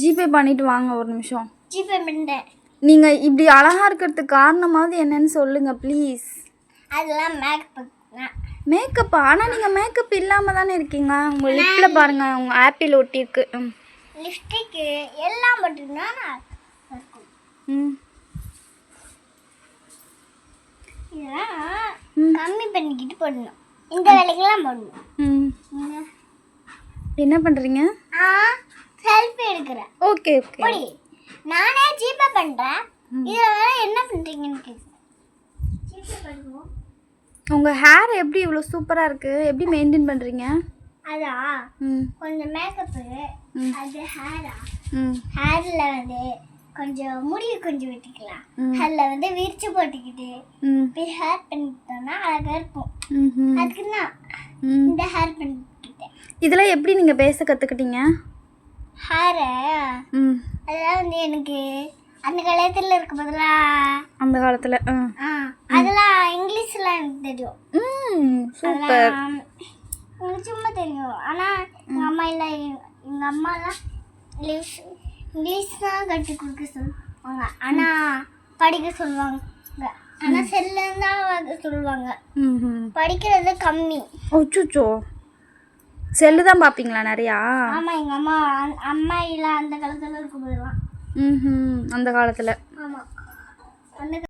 GPay பண்ணிட்டு வாங்க ஒரு நிமிஷம். ஜிபே பண்ணிட்டேன். நீங்கள் இப்படி அழகாக இருக்கிறதுக்கு காரணமாவது என்னன்னு சொல்லுங்கள் ப்ளீஸ். அதெல்லாம் மேக்கப். மேக்கப்பா? ஆனால் நீங்கள் மேக்கப் இல்லாமல் தானே இருக்கீங்க. உங்கள் லிப்பில் பாருங்கள், உங்கள் ஆப்பிள் ஒட்டியிருக்கு. லிப்ஸ்டிக்கு எல்லாம் போட்டுருந்தா இருக்கும். இதெல்லாம் கம்மி பண்ணிக்கிட்டு போடணும். இந்த வேலைக்கெல்லாம் போடணும். என்ன பண்ணுறீங்க? செல்ஃபி எடுக்கிறேன். Okay okay. நானே ஜிபே பண்ணுறேன். இதில் வேற என்ன பண்ணுறீங்கன்னு கேட்குறேன். ஜிபே பண்ணுவோம். உங்கள் ஹேர் எப்படி இவ்வளோ சூப்பராக இருக்குது? எப்படி மெயின்டைன் பண்ணுறீங்க? அதான் கொஞ்சம் மேக்கப்பு, அது ஹேரில் வந்து கொஞ்சம் முடி கொஞ்சம் வெட்டிக்கலாம். அதில் வந்து விரிச்சு போட்டுக்கிட்டு இப்படி ஹேர் பண்ணிக்கிட்டோம்னா அழகாக இருக்கும். அதுக்கு தான் இந்த ஹேர் பண்ணிக்கிட்டேன். இதெல்லாம் எப்படி நீங்கள் பேச கற்றுக்கிட்டீங்க? ஹேரை அதெல்லாம் வந்து எனக்கு அந்த காலத்தில் இருக்க பதிலாக அந்த காலத்தில் அதெல்லாம் இங்கிலீஷில் எனக்கு தெரியும். சூப்பர். எனக்கு சும்மா தெரியும். ஆனால் எங்கள் அம்மா இல்லை, எங்கள் அம்மாலாம் இங்கிலீஷ் தான் கற்றுக் கொடுக்க சொல்லுவாங்க. ஆனால் படிக்க சொல்லுவாங்க. ஆனால் செல்லுன்னு தான் சொல்லுவாங்க. படிக்கிறது கம்மி. அச்சோ, செல்லு தான் பார்ப்பீங்களா நிறையா? ஆமாம், எங்கள் அம்மா இல்லை அந்த காலத்தில் இருக்கும்போதுலாம். அந்த காலத்தில். ஆமாம், அந்த